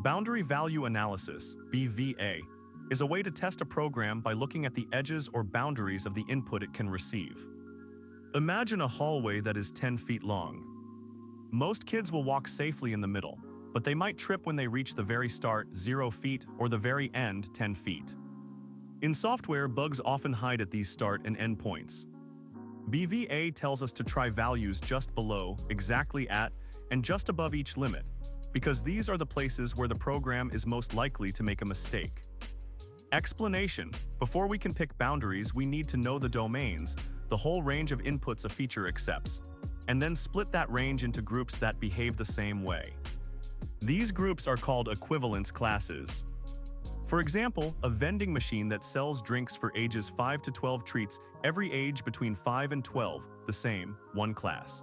Boundary Value Analysis, BVA, is a way to test a program by looking at the edges or boundaries of the input it can receive. Imagine a hallway that is 10 feet long. Most kids will walk safely in the middle, but they might trip when they reach the very start, 0 feet, or the very end, 10 feet. In software, bugs often hide at these start and end points. BVA tells us to try values just below, exactly at, and just above each limit, because these are the places where the program is most likely to make a mistake. Explanation: before we can pick boundaries, we need to know the domains, the whole range of inputs a feature accepts, and then split that range into groups that behave the same way. These groups are called equivalence classes. For example, a vending machine that sells drinks for ages 5 to 12 treats every age between 5 and 12, the same, one class.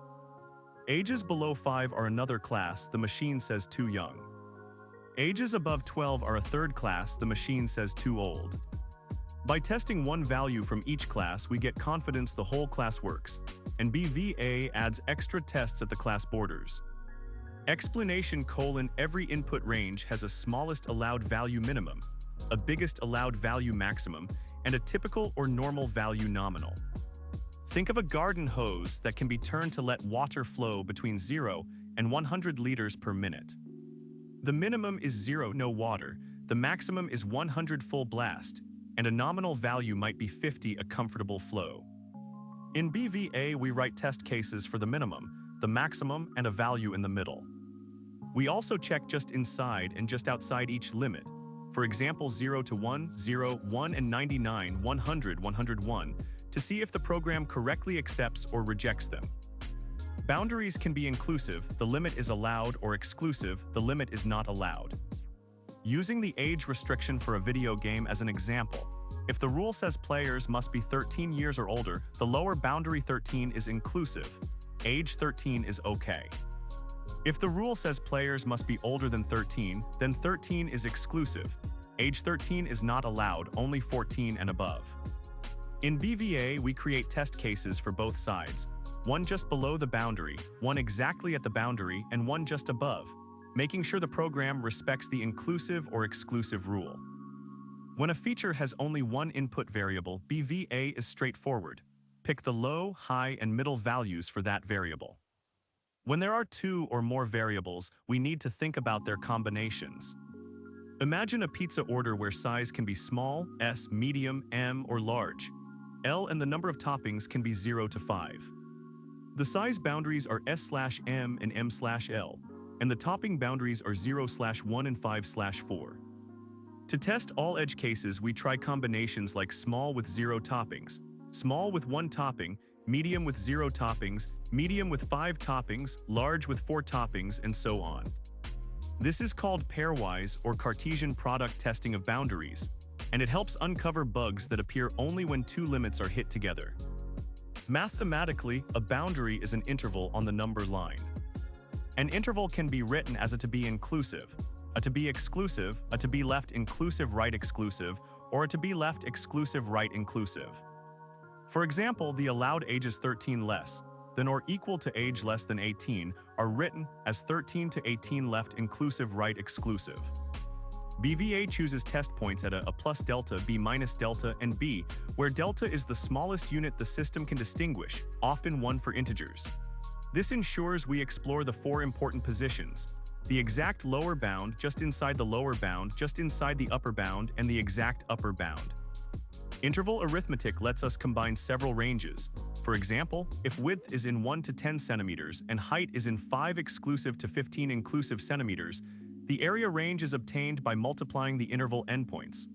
Ages below 5 are another class, the machine says too young. Ages above 12 are a third class, the machine says too old. By testing one value from each class, we get confidence the whole class works, and BVA adds extra tests at the class borders. Explanation: every input range has a smallest allowed value minimum, a biggest allowed value maximum, and a typical or normal value nominal. Think of a garden hose that can be turned to let water flow between 0 and 100 liters per minute. The minimum is 0, no water, the maximum is 100 full blast, and a nominal value might be 50, a comfortable flow. In BVA, we write test cases for the minimum, the maximum, and a value in the middle. We also check just inside and just outside each limit, for example 0 to 1, 0, 1 and 99, 100, 101, to see if the program correctly accepts or rejects them. Boundaries can be inclusive, the limit is allowed, or exclusive, the limit is not allowed. Using the age restriction for a video game as an example, if the rule says players must be 13 years or older, the lower boundary 13 is inclusive. Age 13 is okay. If the rule says players must be older than 13, then 13 is exclusive. Age 13 is not allowed, only 14 and above. In BVA, we create test cases for both sides, one just below the boundary, one exactly at the boundary, and one just above, making sure the program respects the inclusive or exclusive rule. When a feature has only one input variable, BVA is straightforward. Pick the low, high, and middle values for that variable. When there are two or more variables, we need to think about their combinations. Imagine a pizza order where size can be small, S, medium, M, or large. L and the number of toppings can be 0 to 5. The size boundaries are S/M and M/L, and the topping boundaries are 0/1 and 5/4. To test all edge cases, we try combinations like small with 0 toppings, small with 1 topping, medium with 0 toppings, medium with 5 toppings, large with 4 toppings, and so on. This is called pairwise or Cartesian product testing of boundaries, and it helps uncover bugs that appear only when two limits are hit together. Mathematically, a boundary is an interval on the number line. An interval can be written as a to be inclusive, a to be exclusive, a to be left inclusive right exclusive, or a to be left exclusive right inclusive. For example, the allowed ages 13 less than or equal to age less than 18 are written as 13 to 18 left inclusive right exclusive. BVA chooses test points at a plus delta, B minus delta, and B, where delta is the smallest unit the system can distinguish, often 1 for integers. This ensures we explore the 4 important positions: the exact lower bound just inside the lower bound, just inside the upper bound, and the exact upper bound. Interval arithmetic lets us combine several ranges. For example, if width is in 1 to 10 centimeters and height is in 5 exclusive to 15 inclusive centimeters, the area range is obtained by multiplying the interval endpoints.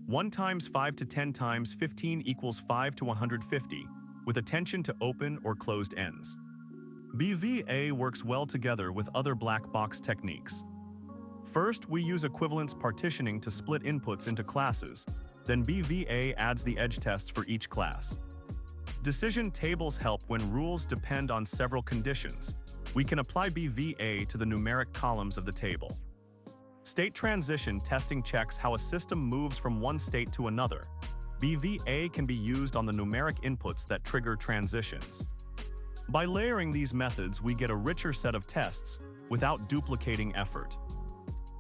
1 times 5 to 10 times 15 equals 5 to 150, with attention to open or closed ends. BVA works well together with other black box techniques. First, we use equivalence partitioning to split inputs into classes. Then BVA adds the edge tests for each class. Decision tables help when rules depend on several conditions. We can apply BVA to the numeric columns of the table. State transition testing checks how a system moves from one state to another. BVA can be used on the numeric inputs that trigger transitions. By layering these methods, we get a richer set of tests without duplicating effort.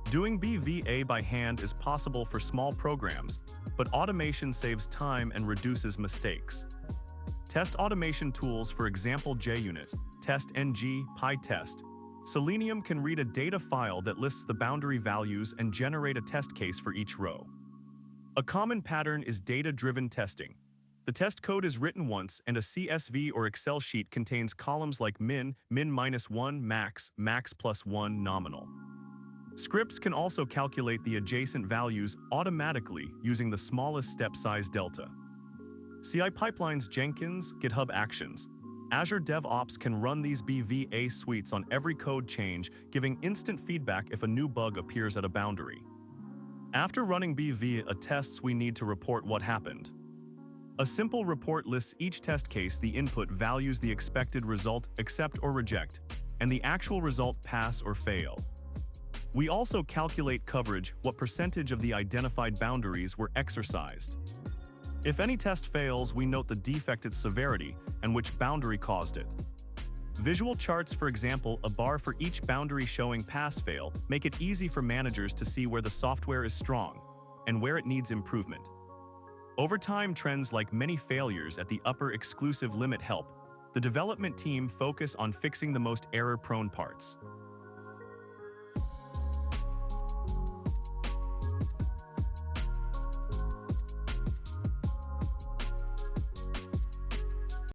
Doing BVA by hand is possible for small programs, but automation saves time and reduces mistakes. Test automation tools, for example JUnit, TestNG, PyTest. Selenium can read a data file that lists the boundary values and generate a test case for each row. A common pattern is data-driven testing. The test code is written once, and a CSV or Excel sheet contains columns like min, min-1, max, max plus 1, nominal. Scripts can also calculate the adjacent values automatically using the smallest step size delta. CI pipelines, Jenkins, GitHub Actions. Azure DevOps can run these BVA suites on every code change, giving instant feedback if a new bug appears at a boundary. After running BVA tests, we need to report what happened. A simple report lists each test case, the input values, the expected result, accept or reject, and the actual result, pass or fail. We also calculate coverage, what percentage of the identified boundaries were exercised. If any test fails, we note the defect, its severity, and which boundary caused it. Visual charts, for example, a bar for each boundary showing pass-fail, make it easy for managers to see where the software is strong and where it needs improvement. Over time, trends like many failures at the upper exclusive limit help the development team focus on fixing the most error-prone parts.